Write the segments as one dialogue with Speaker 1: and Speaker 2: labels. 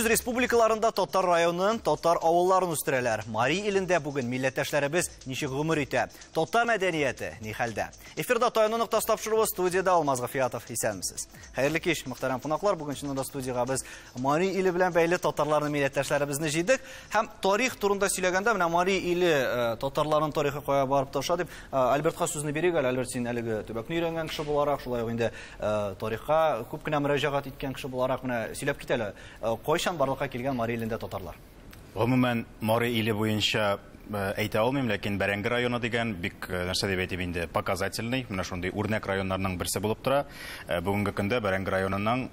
Speaker 1: Үз республикаларында Тотар районын, Тотар авылларын үстерәләр. Мари илендә бүген милләттәшләребез ничек гомер итә? Тотар мәдәнияте ни хәлдә? Эфирда Таяныны тапшыруы студияда Алмаз Гафиятов, исәнмесез. Хәерле кич, мөхтәрәм кунаклар. Бүген чынында студияга без Мари иле белән бәйле татарларны милләттәшләребезне җыйдык. Һәм тарих турында сөйләгәндә, менә Мари иле татарларның тарихы кая барып таша дип, Альбертка сүзне бирик әле. Альберт, син әлеге төбәкне өйрәнгән кеше буларак, шулай ук инде тарихка күп кенә мөрәҗәгать иткән кеше буларак, менә сөйләп кит әле. Кайчан барлыкка килгән Мари илендә татарлар?
Speaker 2: Гомумән, Мари иле буенча әйтә алмыйм, ләкин Бәрәңге районы дигән бик нәрсә дип әйтеп инде показательный, менә шундый үрнәк районнарның берсе булып тора. Бүгенге көндә Бәрәңге районының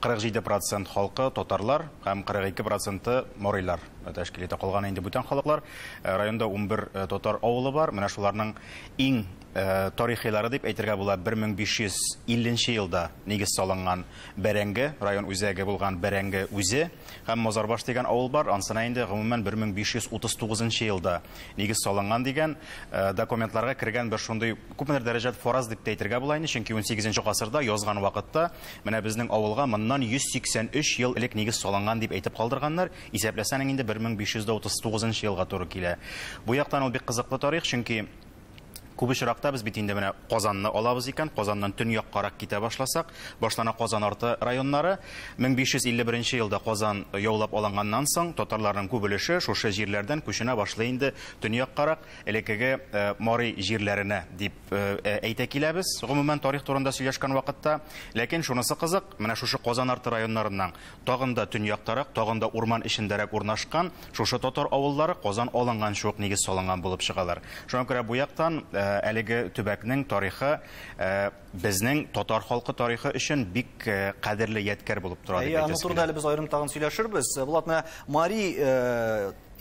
Speaker 2: 47% халкы татарлар һәм 42% марилар тәшкил итә. Калган инде бүтән халыклар. Районда 11 татар авылы бар. Менә шуларның иң тарихилары дип әйтергә була 1550 елда нигез салынган Бәрәңге район үзәге булган Бәрәңге үзе һәм Мазарбаш дигән авыл бар. Ансына инде гомумән 1539 елда нигез салынган дигән документларга кергән бер шундый күпмедер дәрәҗәдә фараз дип әйтергә була инде, чөнки 18 гасырда язган вакытта менә безнең авылга моннан 183 ел элек нигез салынган дип әйтеп калдырганнар. Исәпләсәң инде 1539 елга туры килә. Бу яктан ул бик кызыклы тарих, чөнки күп очракта без бит инде менә Казанны алабыз икән, Казаннан төньяккарак китә башласак, башлана Казан арты районнары. 1551 елда Казан яулап алынганнан соң татарларның күп өлеше шушы җирләрдән күченә башлый инде төньяккарак, элекеге Мари җирләренә дип әйтә киләбез. Гомумән тарих турында сөйләшкән вакытта, ләкин шунысы кызык, менә шушы Казан арты районнарыннан тагын да төньяктарак, тагын да урман эчендәрәк урнашкан шушы татар авыллары Казан алынган шук нигез салынган булып чыгалар. Шуңа күрә бу яктан әлеге төбәкнең тарихы безнең татар халкы тарихы өчен бик кадерле ядкар булып тора дип әйтәсез.
Speaker 1: Турында әле без аерым тагын сөйләшербез. Булат, менә Мари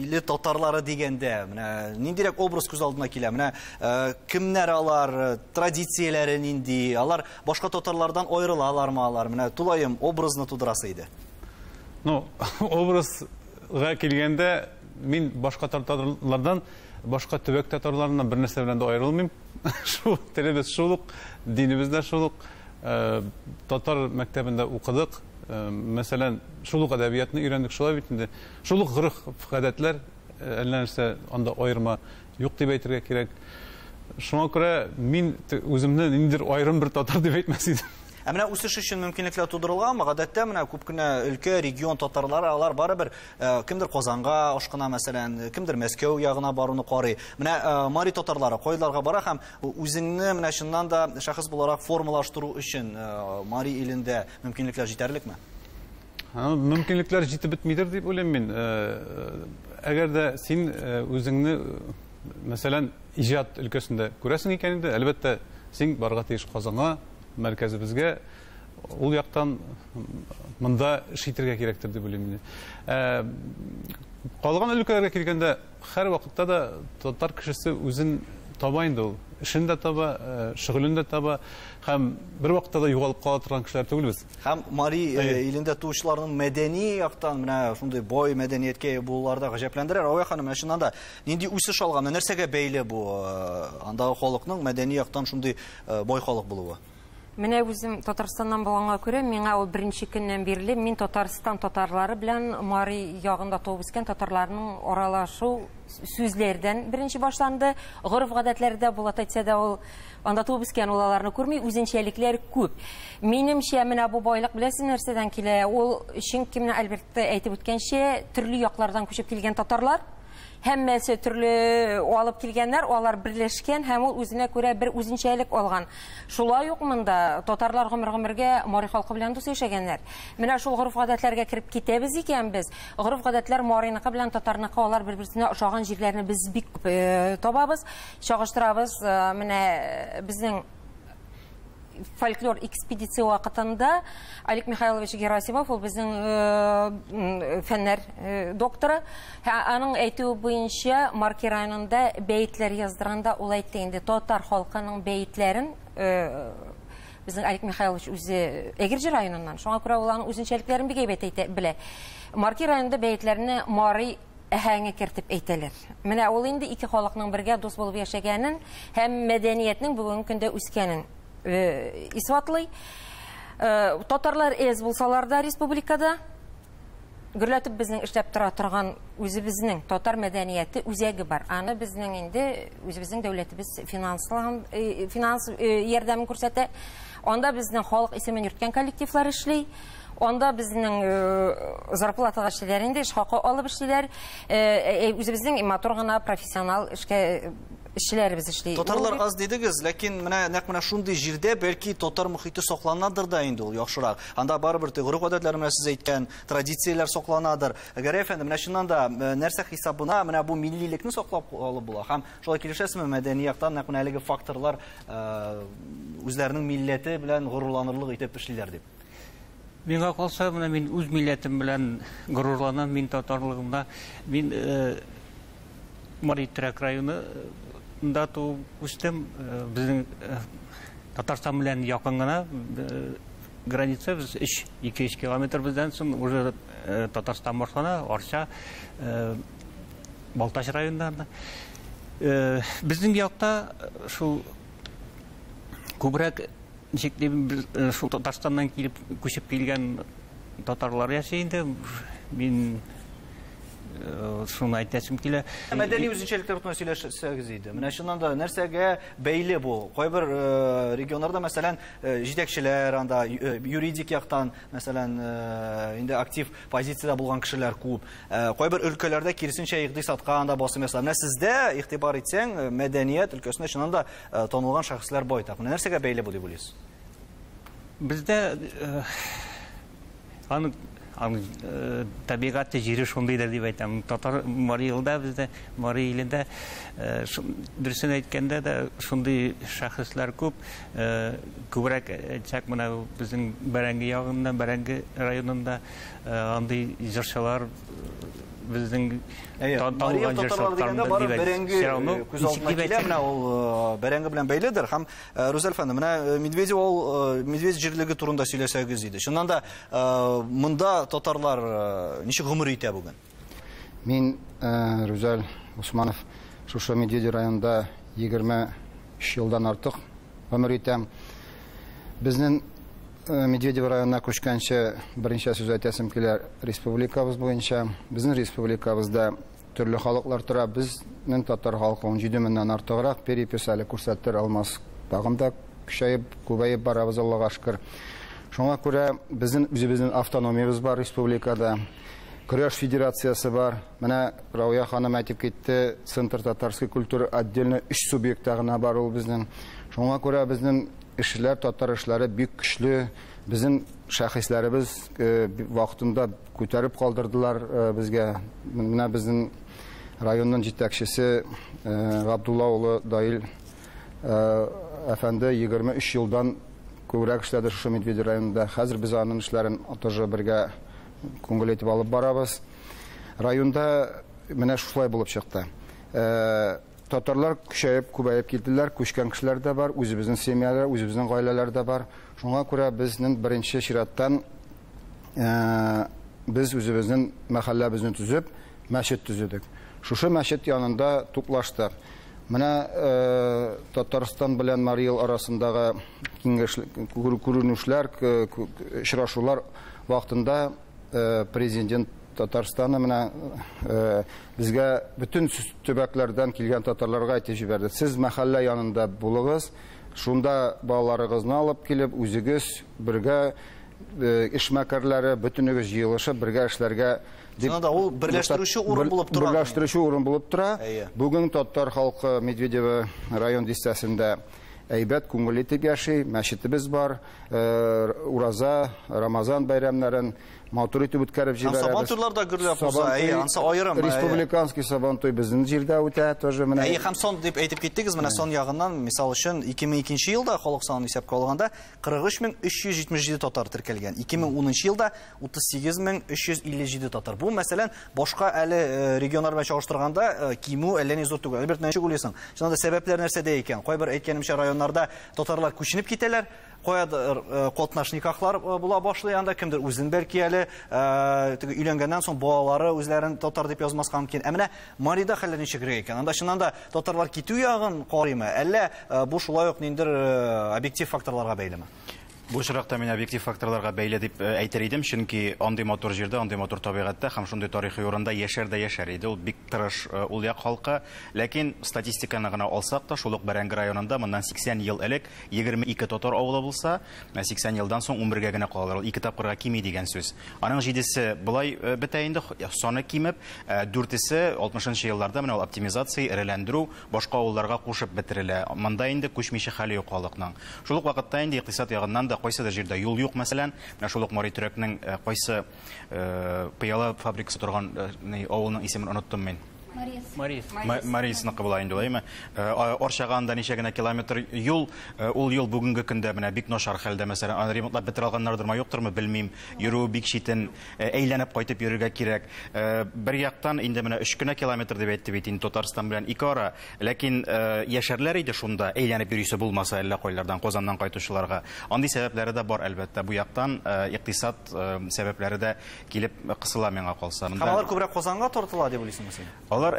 Speaker 1: иле татарлары дигәндә, менә ниндирәк образ күз алдына килә? Менә кемнәр алар, традицияләре нинди? Алар башка татарлардан аерылалармы алар? Менә тулаем образны тудырасы иде.
Speaker 3: Ну, образга килгәндә мин башка татарлардан башка төбәк татарларынан бер нәрсә белән дә аерылмыйм. Шу телебез шулык, динебез дә шулык. Татар мәктәбендә укыдык. Мәсәлән, шулык әдәбиятны өйрәндек, шулай бит инде. Шулык гореф-гадәтләр, әллә нәрсә анда аерма юк дип әйтергә кирәк. Шуңа күрә мин үземне ниндидер аерым бер татар дип әйтмәс идем.
Speaker 1: Менә үсеш өчен мөмкинлекләр тудырылганмы? Гадәттә менә күп кенә өлкә, регион татарлары, алар барыбер кемдер Казанга ашкына, мәсәлән, кемдер Мәскәү ягына баруны карый. Менә Мари татарлары кайларга бара һәм үзеңне менә шуннан да шәхес буларак формалаштыру өчен Мари илендә мөмкинлекләр җитәрлекме?
Speaker 3: Мөмкинлекләр җитеп бетмидер дип уйлыйм мин. Әгәр дә син үзеңне, мәсәлән, иҗат өлкәсендә күрәсең икән инде, әлбәттә син барырга тиеш Казанга, мәркәзебезгә, ул яктан монда шитергә кирәктер дип уйлыйм. Калган өлкәләргә килгәндә һәр вакытта да татар кешесе үзен таба инде ул. Эшен дә таба, шөгылен дә таба, һәм бер вакытта да югалып кала торган кешеләр түгелбез.
Speaker 1: Һәм Мари илендә туучыларның мәдәни яктан менә шундый бай мәдәнияткә булуларда гаҗәпләндерә. Ая ханым, менә шуннан да нинди үсеш алган, нәрсәгә бәйле бу андагы халыкның мәдәни яктан шундый бай халык булуы?
Speaker 4: Менә үзем Татарстаннан булганга күрә, миңа ул беренче көннән бирле мин Татарстан татарлары белән Мари ягында туып үскән татарларның аралашу сүзләрдән беренче башланды. Гореф-гадәтләрдә булат әйтсә дә ул анда туып үскән улларны күрми, үзенчәлекләр күп. Минемчә, менә бу байлык беләсез нәрсәдән килә? Ул чөнки менә Альбертта әйтеп үткәнчә, төрле яклардан күчеп килгән татарлар, һәммәсе төрле алып килгәннәр, алар берләшкән һәм ул үзенә күрә бер үзенчәлек алган. Шулай ук монда татарлар гомер-гомергә Мари халкы белән дус яшәгәннәр. Менә шул гореф-гадәтләргә кирип китәбез икән без. Гореф-гадәтләр Мариныкы белән татарныкы, алар бер-берсенә ошаган җирләрне без бик табабыз, чагыштырабыз. Менә безнең фольклор экспедиция вакытында Алик Михайлович Герасимов, ул безнең фәннәр докторы, аның әйтүе буенча Марки районында бәйетләр яздырганда ул әйтте инде, татар халкының бәйетләрен безнең Алик Михайлович үзе Әгерҗе районыннан, шуңа күрә ул аның үзенчәлекләрен бик әйбәт әйтә белә. Марки районында бәйетләрне Мари әһәңе кертеп әйтәләр. Менә ул инде ике халыкның бергә дус булып яшәгәнен һәм мәдәниятның бүгенге көндә үскәнен исбатлый. Татарлар әз булсалар да республикада, гөрләтеп безнең эшләп тора торган үзебезнең татар мәдәнияте үзәге бар. Аны безнең инде үзебезнең дәүләтебез финанс ярдәм күрсәтә. Анда безнең халык исемен йөрткән коллективлар эшли. Анда безнең зарплатага эшләр инде, эш хакы алып эшлиләр. Үзебезнең матур гына профессионал эшчеләребез эшли.
Speaker 1: Татарлар аз дидегез, ләкин нәкъ менә шундый җирдә бәлки татар мөхите сакланадыр да инде ул яхшырак. Анда барыбер гореф-гадәтләр менә сез әйткән традицияләр сакланадыр. Әгәр әфәндем, менә шуннан да нәрсә хисабына менә бу миллилекне саклап алып була. Һәм шулай килешәсезме, мәдәни яктан нәкъ менә әлеге факторлар үзләренең милләте белән горурланырлык итеп эшлиләр дип.
Speaker 5: Миңа калса, менә мин үз милләтем белән горурланам, мин татарлыгымда. Мин Мари Терәк районында туып үстем. Безнең Татарстан белән якын гына граница, без 200 километр бездән соң уже Татарстан башлана, Арча, Балтач районында. Безнең якта шул күбрәк шул Татарстаннан килеп күчеп килгән татарлар яши инде. Мин шуны әйтәсем килә.
Speaker 1: Мәдәни үзенчәлекләр турында сөйләшсәгез иде. Менә шуннан да нәрсәгә бәйле бу? Кайбер регионнарда, мәсәлән, җитәкчеләр, анда юридик яктан, мәсәлән, инде актив позициядә булган кешеләр күп. Кайбер өлкәләрдә киресенчә икътисадка анда басым ясала. Менә сездә игътибар итсәң, мәдәният өлкәсендә шуннан да танылган шәхесләр байтак. Менә нәрсәгә бәйле бу дип уйлыйсыз?
Speaker 5: Бездә табигатты җире шундыйдыр дип әйтәм. Татар Мари илендә, бездә Мари илендә дөресен әйткәндә дә шундый шәхесләр күп. Күбрәк әйтсәк, менә безнең Бәрәңге ягында, Бәрәңге районында андый җырчылар безнең
Speaker 1: танылган җырчылар дигәндә бары Бәрәңге күз алдына килә. Менә ул Бәрәңге белән бәйледер. Һәм Рузель әфәнде, менә Медведев җирлеге турында сөйләсәгез иде. Шуннан да монда татарлар ничек гомер итә бүген?
Speaker 6: Мин Рузель Усманов шушы Медведев районында 23 елдан артык гомер итәм. Безнең Медведев районына күчкәнче беренче сүз әйтәсем килә республикабыз буенча. Безнең республикабызда төрле халыклар тора. Безнең татар халкы 17 меңнән артыграк переписали күрсәтер алмас. Тагында көчәеп, күбәеп барабыз, Аллага шөкер. Шуңа күрә безнең үзебезнең автономиябыз бар республикада. Көрәш федерациясы бар. Менә Рауя ханым әйтеп китте, Центр татарской культуры отдельно 3 субъекта гына бар ул безнең. Шуңа күрә безнең эшләр, татар эшләре бик көчле. Безнең шәхесләребез вакытында күтәреп калдырдылар безгә. Менә безнең районның җитәкчесе Габдулла улы Даил әфәнде 23 елдан күбрәк эшләде шушы Медведев районында. Хәзер без аның эшләрен тоже бергә күңел итеп алып барабыз. Районда менә шулай булып чыкты. Татарлар көчәеп, күбәеп килделәр, күчкән кешеләр дә бар, үзебезнең семьялар, үзебезнең гаиләләр дә бар. Шуңа күрә безнең беренче чираттан без үзебезнең мәхәлләбезне төзеп, мәчет төзедек. Шушы мәчет янында туплаштык. Менә Татарстан белән Мари ил арасындагы күренүшләр, очрашулар вакытында президент Татарстаны менә безгә бүтән төбәкләрдән килгән татарларга әйтеп җибәрде. Сез мәхәллә янында булыгыз, шунда балаларыгызны алып килеп, үзегез бергә эшмәкәрләре бүтәнегез җыелышып бергә эшләргә дип.
Speaker 1: Шунда ул берләштерүче урын булып тора.
Speaker 6: Берләштерүче урын булып тора. Бүген татар халкы Медведев район дистәсендә әйбәт күңел итеп яши, мәчетебез бар, Ураза, Рамазан бәйрәмнәрен матур итеп үткәреп җибәрәбез.
Speaker 1: Сабантуйлар да гөрләп уза, ансы аерым.
Speaker 6: Республиканский сабантуй безнең җирдә үтә, тоже менә.
Speaker 1: Һәм сон дип әйтеп киттегез, менә сон ягыннан, мисал өчен 2002 елда халык санын исәпкә алганда 43377 татар теркәлгән. 2010 елда 38357 татар. Бу мәсәлән башка әле регионнар белән чагыштырганда кимү әллә ни зур түгел. Альберт, ничек уйлыйсың? Шунда сәбәпләр нәрсәдә икән? Кайбер әйткәнемчә районнарда татарлар күченеп китәләр. Каядыр катнаш никахлар була башлый, анда кемдер үзен бәлки әле өйләнгәннән соң балалары үзләрен татар дип язмаска мөмкин. Ә менә Марида хәлләр ничегрәк икән? Анда чыннан да татарлар китү ягын карыймы? Әллә бу шулай ук ниндер объектив факторларга бәйлеме?
Speaker 2: Бу очракта мин объектив факторларга бәйле дип әйтер идем, чөнки андый мотор җирдә, андый мотор табигатьтә һәм шундый тарихи урында яшәр иде. Ул бик тырыш ул як халкы, ләкин статистиканы гына алсак та, шул ук Бәрәңге районында моннан 80 ел элек 22 татар авылы булса, 80 елдан соң 11гә генә калалар. Ул 2 тапкырга кими дигән сүз. Аның 7се булай бетә инде, саны кимеп, 4се 60нчы елларда менә ул оптимизация, эреләндерү, башка авылларга кушып бетерелә. Монда инде күчмичә хәле юк халыкның. Шул ук вакытта инде икътисад ягыннан да кайсы да җирдә юл юк, мәсәлән, менә шул ук Мари Төрәкнең кайсы пыяла фабрикасы торган авылның исемен оныттым мин. Марисныҡы була инде, улаймы? Оршағанда ничә генә километр юл, ул юл бүгенге көндә менә бик начар хәлдә, мәсәлән, ремонтлап бетерә алганнардырмы, юктырмы, белмим. Йөрү бик читен, әйләнеп кайтып йөрергә кирәк. Бер яктан инде менә 3 кенә километр дип әйтте бит инде Татарстан белән 2 ара, ләкин яшәрләр иде шунда, әйләнеп йөрүсе булмаса әллә кайлардан, Казаннан кайтучыларга. Андый сәбәпләре дә бар, әлбәттә. Бу яктан икътисад сәбәпләре дә килеп кысыла миңа калса.
Speaker 1: Алар күбрәк Казанга тартыла дип уйлыйсыңмы син?
Speaker 2: Алар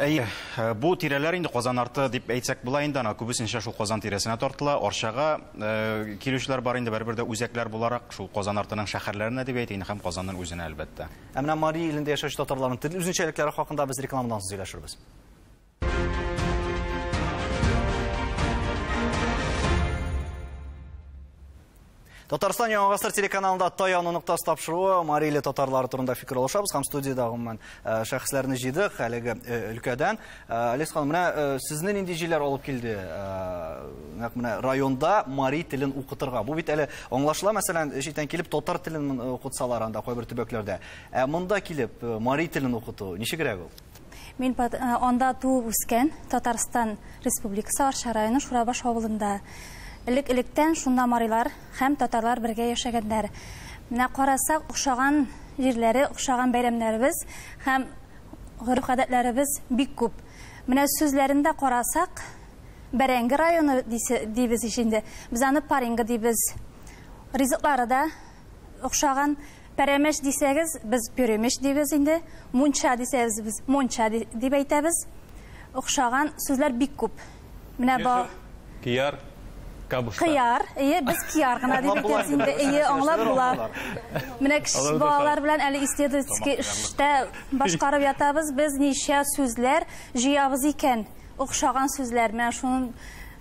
Speaker 2: бу тирәләр инде Казан арты дип әйтсәк була инде, күбесенчә шул Казан тирәсенә тартыла. Оршага килүчеләр бар инде, бер-бер дә үзәкләр буларак шул Казан артының шәһәрләренә дип әйтә инде, һәм Казанның үзенә әлбәттә.
Speaker 1: Менә Мари илендә яшәүче татарларның тел үзенчәлекләре хакында без рекламадан сөйләшербез. Татарстан Яңа Гасыр телеканалында Таяну нуктасы тапшыруы Мари иле татарлары турында фикер алышабыз һәм студиядә гомумән шәхесләрне җыйдык әлеге өлкәдән. Алис ханым, менә сезне нинди җилләр алып килде? Менә районда Мари телен укытырга. Бу бит әле аңлашыла, мәсәлән, читтән килеп татар телен укытсалар анда кайбер төбәкләрдә. Монда килеп Мари телен укыту ничегрәк ул?
Speaker 7: Мин анда туып үскән, Татарстан Республикасы Арча районы Шурабаш авылында. Элек-электән шунда марилар һәм татарлар бергә яшәгәннәр. Менә карасак, охшаган җирләре, охшаган бәйрәмнәребез һәм гореф-гадәтләребез бик күп. Менә сүзләрендә карасак, Бәрәңге районы дибез инде. Без аны Паринга дибез. Ризыклары да охшаган. Пәрәмәш дисәгез, без пөремеш дибез инде. Мунча дисәгез, без монча дип әйтәбез. Охшаган сүзләр бик күп. Менә бу
Speaker 3: Кияр, кабушка.
Speaker 7: Кияр, без кияр гына дип әйтәбез инде. Аңлап була. Менә кичә балалар белән әле исследовательский эштә башкарып ятабыз. Без ничә сүзләр җыябыз икән. Охшаган сүзләр, менә шуның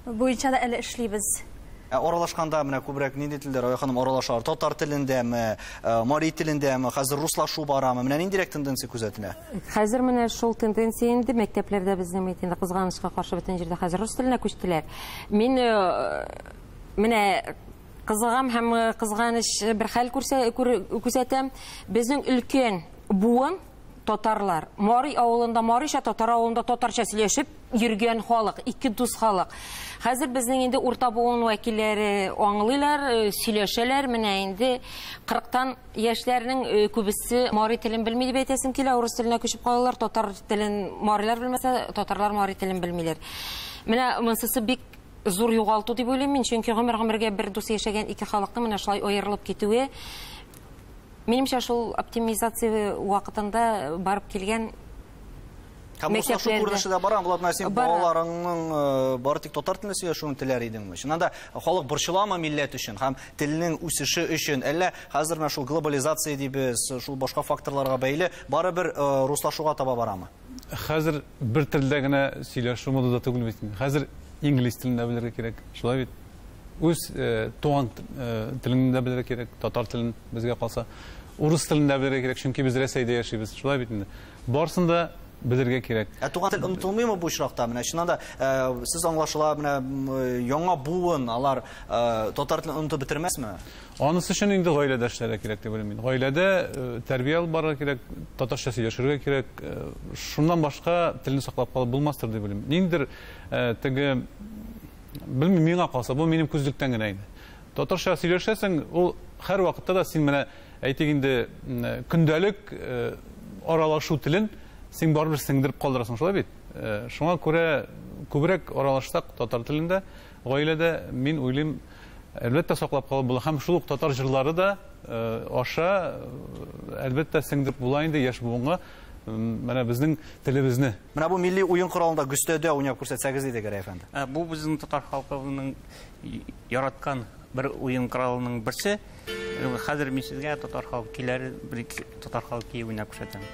Speaker 7: буенча да әле эшлибез.
Speaker 1: Оралашканда менә күбрәк нинди телдәр Ая ханым оралашалар? Татар телендәме, Мари телендәме, хәзер руслашу барамы? Менә ниндирәк тенденция күзәтелә?
Speaker 4: Хәзер менә шул тенденция инде мәктәпләрдә безнең әйтәндә кызганычка каршы бөтен җирдә хәзер рус теленә күчтеләр. Мин менә кызыгам һәм кызганыч бер хәл күрсәтәм. Безнең өлкән буын татарлар. Мари авылында Мариша, татар авылында татарча сөйләшеп йөргән халык, ике дус халык. Хәзер безнең инде урта буын вәкилләре аңлыйлар, сөйләшәләр. Менә инде 40тан яшьләрнең күбесе Мари телен белми дип әйтәсем килә, урыс теленә күчеп калалар. Татар телен марилар белмәсә, татарлар Мари телен белмиләр. Менә монысы бик зур югалту дип уйлыйм мин, чөнки гомергә бер дус яшәгән ике халыкның менә шулай аерылып китүе, минемчә шул оптимизация вакытында барып килгән.
Speaker 1: Һәм руслашу күренеше дә бара, булат син балаларыңның бары тик татар телендә сөйләшүен теләр идеңме? Шунда халык борчыламы милләт өчен һәм телнең үсеше өчен, әллә хәзер менә шул глобализация дибез, шул башка факторларга бәйле бары бер руслашуга таба барамы?
Speaker 3: Хәзер бер телдә генә сөйләшү модада түгел бит. Хәзер инглиз телендә белергә кирәк. Шулай бит. Үз туган телендә белергә кирәк. Татар телен безгә калса, урыс телендә белергә кирәк, чөнки без Рәсәйдә яшибез. Шулай бит инде. Барсында белергә кирәк.
Speaker 1: Туган тел онытылмыймы бу очракта? Менә шунда сез аңлашыла, менә яңа буын алар татар телен онытып бетермәсме?
Speaker 3: Анысы өчен инде гаиләдә эшләргә кирәк дип уйлыйм. Гаиләдә тәрбия алып барырга кирәк, татарча сөйләшергә кирәк. Шуннан башка телне саклап калып булмастыр дип уйлыйм. Ниндер теге белмим, миңа калса, бу минем күзлектән генә инде. Татарча сөйләшәсең, ул һәр вакытта да син менә әйтик инде көндәлек аралашу телен син барыбер сеңдереп калдырасың, шулай бит. Шуңа күрә күбрәк аралашсак татар телендә, гаиләдә мин уйлыйм, әлбәттә саклап калып була. Һәм шул ук татар җырлары да аша әлбәттә сеңдереп була инде яшь буынга. Менә безнең телебезне.
Speaker 1: Менә бу милли уен коралында Гөстәдә уйнап күрсәтсәгез иде, Гәрәй әфәнде.
Speaker 5: Бу безнең татар халкының яраткан bir уен коралының берсе. Хәзер мин сезгә татар халык көйләре, bir татар халык көе уйнап күрсәтәм.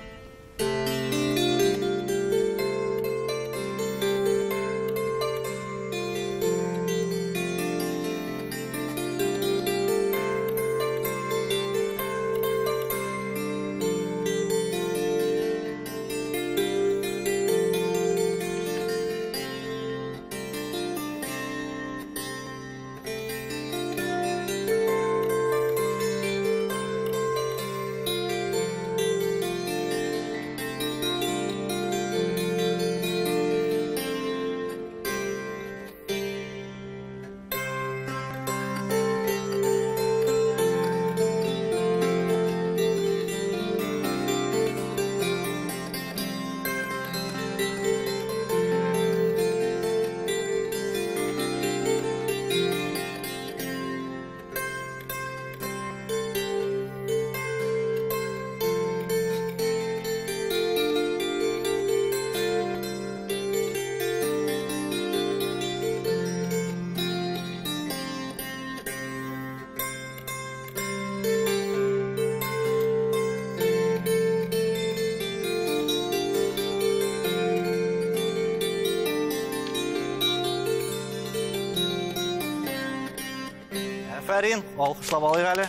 Speaker 1: Фәрин, алқышлап алайық әлі.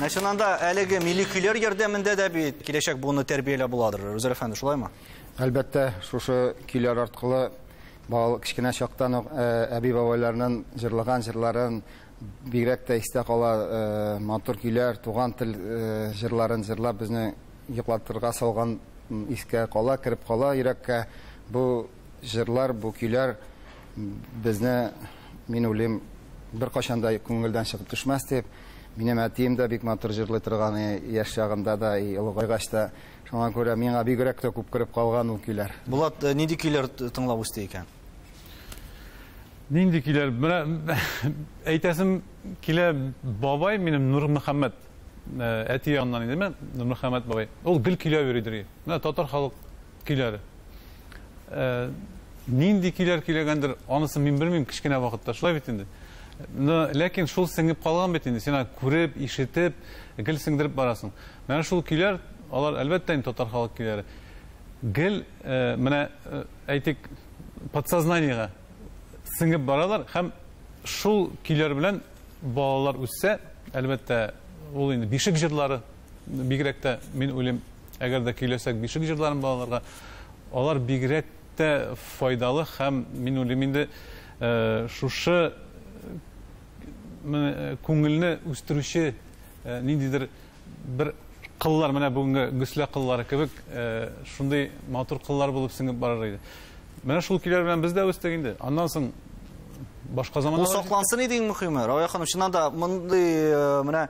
Speaker 1: Мәшінанда әлігі милли күйлер ярдәмендә дә бит киләчәк буны тәрбияләп буладыр. Рүзәл әфәнде, шулаймы?
Speaker 6: Әлбәттә, шушы көйләр арткылы кичкенә чактан әби-бабайларның җырлаган җырларын бигрәк тә истә кала, матур көйләр, туган тел җырларын җырлап безне йоклатырга салган искә кала, кирип кала йөрәккә. Бу җырлар, бу көйләр безне, мин уйлыйм, bir кашанда күңелдән чыгып төшмәс дип, минем әтием дә бик матур җырлый торган яшь чагында да, олыгайгач та, шуңа күрә миңа бигрәк тә күп кереп калган ул көйләр.
Speaker 1: Булат, нинди көйләр тыңлап үсте икән?
Speaker 3: Нинди көйләр? Менә әйтәсем килә бабай минем Нур Мөхәммәд, әти яннан иде мен, Нур Мөхәммәд бабай. Ул гел көйләп йөридер. Менә татар халык көйләре. Нинди көйләр көйләгәндер, анысын мин белмим, кичкенә вакытта шулай бит инде. Ләкин шул сеңеп калган бит инде, син күреп, ишетеп, гел сеңдереп барасың. Менә шул көйләр, алар әлбәттә татар халык көйләре. Гел менә әйтик, подсознаниегә сеңеп баралар һәм шул көйләр белән балалар үссә, әлбәттә ул инде бишек җырлары бигрәк тә мин уйлыйм, әгәр дә көйләсәк бишек җырларын балаларга, алар бигрәк тә файдалы һәм мин уйлыйм инде шушы күңелне үстерүче ниндидер бер кыллар, менә бүгенге гөслә кыллары кебек, шундый матур кыллар булып сеңеп барар иде. Менә шул көйләр белән без дә үстек инде. Аннан соң башка заманда
Speaker 1: ул саклансын иде, мөһиме. Рая ханым, чыннан да мондый менә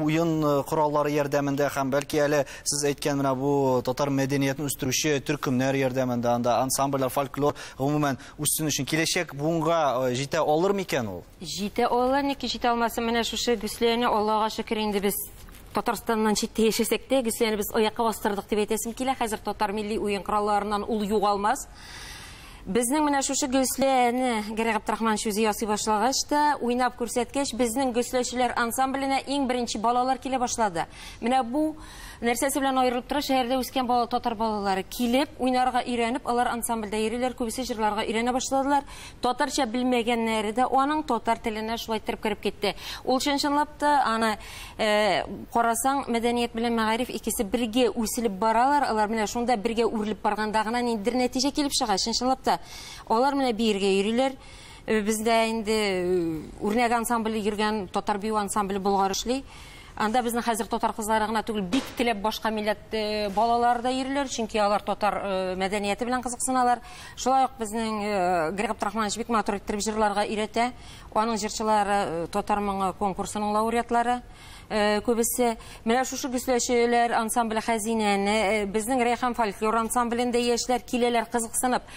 Speaker 1: уен кораллары ярдәмендә һәм бәлки әле сез әйткән менә бу татар мәдәниятен үстерүче төркемнәр ярдәмендә, анда ансамбльләр, фольклор, гомумән үсүн өчен киләчәк буңга җитә алыр микән ул?
Speaker 4: Җитә алыр, ники җитә алмаса, менә шушы гөсләрне Аллага шөкер инде без Татарстаннан читтә яшәсәк тә, гөсләрне без аякка бастырдык дип әйтәсем килә. Хәзер татар милли уен коралларыннан ул югалмас. Безнең менә шушы гөсләне Гәрәй Габдрахман үзе ясый башлагач та, уйнап күрсәткәч, безнең гөсләчеләр ансамбленә иң беренче балалар килә башлады. Менә бу нәрсәсе белән аерылып тора, шәһәрдә үскән татар балалары килеп, уйнарга өйрәнеп, алар ансамбльдә йөриләр, күбесе җырларга өйрәнә башладылар. Татарча белмәгәннәре дә аның татар теленә шулай торып кирип китте. Ул чынлап та аны карасаң, мәдәният белән мәгариф икесе бергә үселеп баралар, алар менә шунда бергә үрелеп барганда гына ниндидер нәтиҗә килеп чыга. Чынлап та алар менә биргә йөриләр. Бездә инде үрнәк ансамбле йөргән татар бию ансамбле Болгар эшли. Анда безнең хәзер татар кызлары гына түгел, бик теләп башка милләт балалары да йөриләр, чөнки алар татар мәдәнияте белән кызыксыналар. Шулай ук безнең Гәрәй Габдрахманович бик матур итеп җырларга өйрәтә. Аның җырчылары татар моңы конкурсының лауреатлары. Күбесе менә шушы гөсләчеләр ансамбле Хәзинәне, безнең Рәйхан фольклор ансамблендә яшьләр киләләр кызыксынып.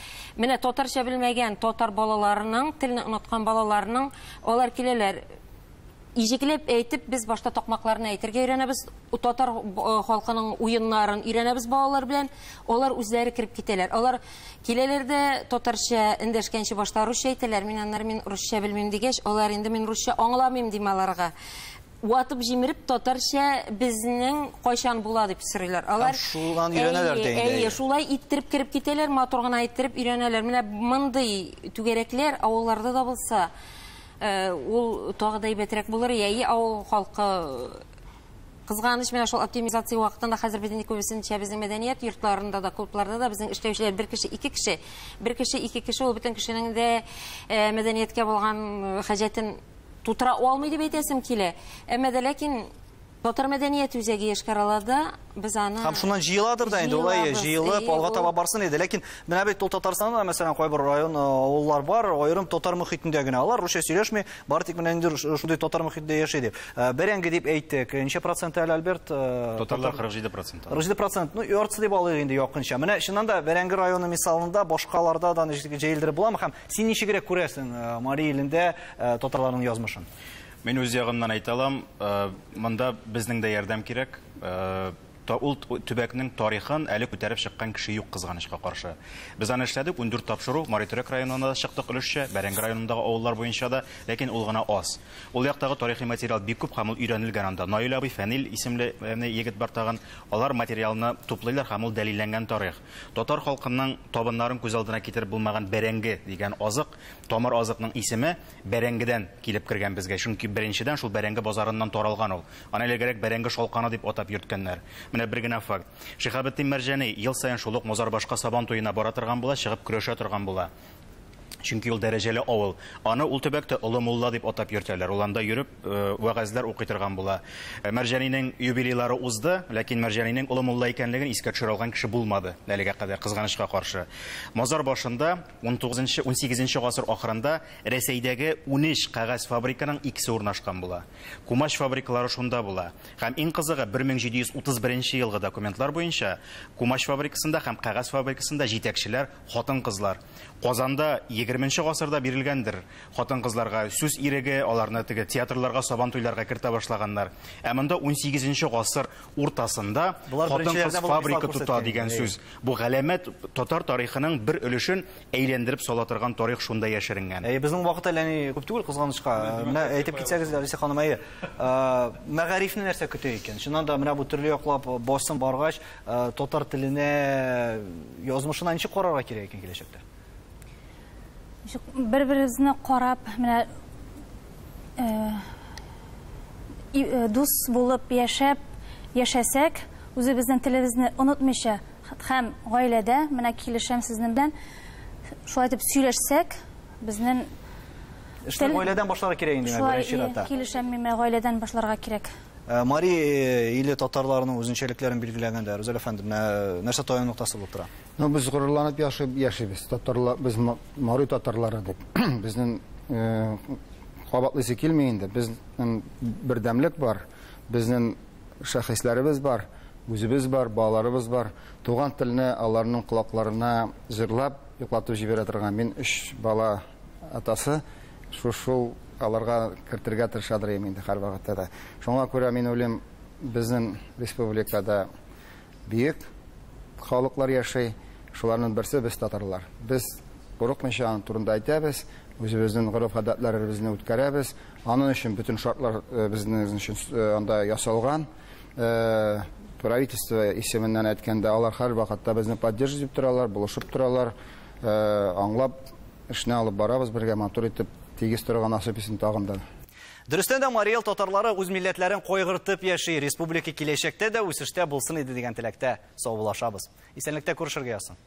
Speaker 4: Менә татарча белмәгән татар балаларының, телне оныткан балаларның, алар киләләр. ижеклеп әйтеп, біз башта тоқмақларын әйтергә өйрәнәбез, татар халкының уеннарын өйрәнәбез балалар белән, алар үзләре кирип китәләр. Алар киләләрдә татарча эндәшкәнче башта русча әйтәләр, мин русча белмим дигәч, алар инде мин русча аңламыйм дим аларга. Ватып җимереп татарча безнең кайчан була дип сорыйлар. Алар
Speaker 1: шулан өйрәнәләр дигәндә.
Speaker 4: Шулай иттереп кирип китәләр, матур гына иттереп өйрәнәләр. Менә мондый түгәрәкләр авылларда да булса, ул тагы да әйбәтрәк булыр. Яи авыл халкы кызганыч менә шул оптимизация вакытында хәзер безнең күбесенчә безнең мәдәният йортларында да, клубларда да безнең эшләүчеләр бер кеше, ике кеше, ул бөтен кешенең дә мәдәнияткә булган хаҗәтен тутыра алмый дип әйтәсем килә. Әмма дә ләкин татар мәдәният үзәге эшкәралада без аны
Speaker 1: Һәм шуннан җыеладыр да инде, улай җыелып, алга таба барсын иде. Ләкин менә бит ул Татарстанда, мәсәлән, кайбер район авыллар бар, аерым татар мөхитендә генә. Алар русча сөйләшми, бары тик менә инде шундый татар мөхитендә яши дип. Бәрәңге дип әйттек. Ничә процент әле, Альберт?
Speaker 2: Татарлар 47%.
Speaker 1: 47%. Ну, яртысы дип алыйк инде якынча. Менә чыннан да Бәрәңге районы мисалында башкаларда да җыелдырып буламы? Һәм син ничегрәк күрәсең Мари илендә татарларның язмышын?
Speaker 2: Мен үз ягымнан әйтәләм, монда безнең дә ярдәм кирәк. Ул төбәкнең тарихын әле күтәреп чыккан кеше юк, кызганычка каршы. Без аны эшләдек, 14 тапшыру, Мари Төрек районында чыктык өлешчә, Бәрәңге районындагы авыллар буенча да, ләкин ул гына аз. Ул яктагы тарихи материал бик күп һәм ул өйрәнелгән анда. Наил абый Фәнил исемле егет бар тагын, алар материалны туплыйлар һәм ул дәлилләнгән тарих. Татар халкының табыннарын күз алдына китереп булмаган Бәрәңге дигән азык, тамыр азыкның исеме Бәрәңгедән килеп кергән безгә. Чөнки беренчедән шул Бәрәңге базарыннан таралган ул. Аны элегрәк Бәрәңге шалканы дип атап йөрткәннәр. Бер генә факт. Шиһабетдин Мәрҗани ел саен шулык Мозарбашка сабан туена бара торган була, чыгып көрәшә торган була. Чөнки ул дәрәҗәле авыл. Аны ул төбәктә Олы Мулла дип атап йөртәләр. Ул анда йөреп вәгазьләр укый торган була. Мәрҗанинең юбилейлары узды, ләкин Мәрҗанинең Олы Мулла икәнлеген искә төшерә алган кеше булмады. Әлегә кадәр кызганычка каршы. Мозар башында 19-18 гасыр ахырында Рәсәйдәге 13 кәгазь фабриканың икесе урнашкан була. Кумаш фабрикалары шунда була. Һәм иң кызыгы 1731 елгы документлар буенча Кумаш фабрикасында һәм кәгазь фабрикасында җитәкчеләр хатын-кызлар. Казанда 20 гасырда бирелгәндер. Хатын-кызларга сүз иреге, аларны теге театрларга, сабан туйларга кертә башлаганнар. Ә монда 18 гасыр уртасында хатын-кыз фабрика тута дигән сүз. Бу галәмәт татар тарихының бер өлешен әйләндереп сала торган тарих шунда яшеренгән.
Speaker 1: Безнең вакыт әле күп түгел кызганычка. Менә әйтеп китсәгез, Алиса ханым, мәгарифне нәрсә көтә икән? Шуннан да менә бу төрле яклап басым баргач, татар теленә язмышына ничек карарга кирәк икән киләчәктә?
Speaker 7: Бер-беребезне карап, менә дус булып яшәсәк, үзебезнең телебезне онытмыйча, һәм гаиләдә менә килешәм сезнең белән шулай итеп сөйләшсәк, безнең
Speaker 1: гаиләдән башларга кирәк инде беренче чиратта.
Speaker 7: Килешәм менә гаиләдән башларга кирәк.
Speaker 1: Мари иле татарларының үзенчәлекләрен билгеләгәндә, Рүзәл әфәнде, нәрсә таян ноктасы булып тора?
Speaker 6: Без горурланып яшибез. Татарлар, без Мари татарлары дип. Безнең кабатлысы килми инде. Безнең бердәмлек бар. Безнең шәхесләребез бар, үзебез бар, балаларыбыз бар. Туган телне аларның кулакларына җырлап, йоклатып җибәрә торган. Мин 3 бала атасы, шул аларга кертергә тырышадыр инде һәр вакытта да. Шуңа күрә мин уйлыйм, безнең республикада бик халыклар яши, шуларның берсе без татарлар. Без курыкмыйча аның турында әйтәбез, үзебезнең гореф-гадәтләребезне үткәрәбез. Аның өчен бөтен шартлар безнең өчен анда ясалган. Правительство исеменнән әйткәндә, алар һәр вакытта безне поддерживать торалар, булышып торалар, аңлап эшне алып барабыз бергә, матур итеп тигез торган асыпысын тагында.
Speaker 1: Дөрестән дә Мари ил татарлары үз милләтләрен кайгыртып яши, республика киләчәктә дә үсештә булсын иде дигән теләктә саубуллашабыз. Исәнлектә күрешергә язсын.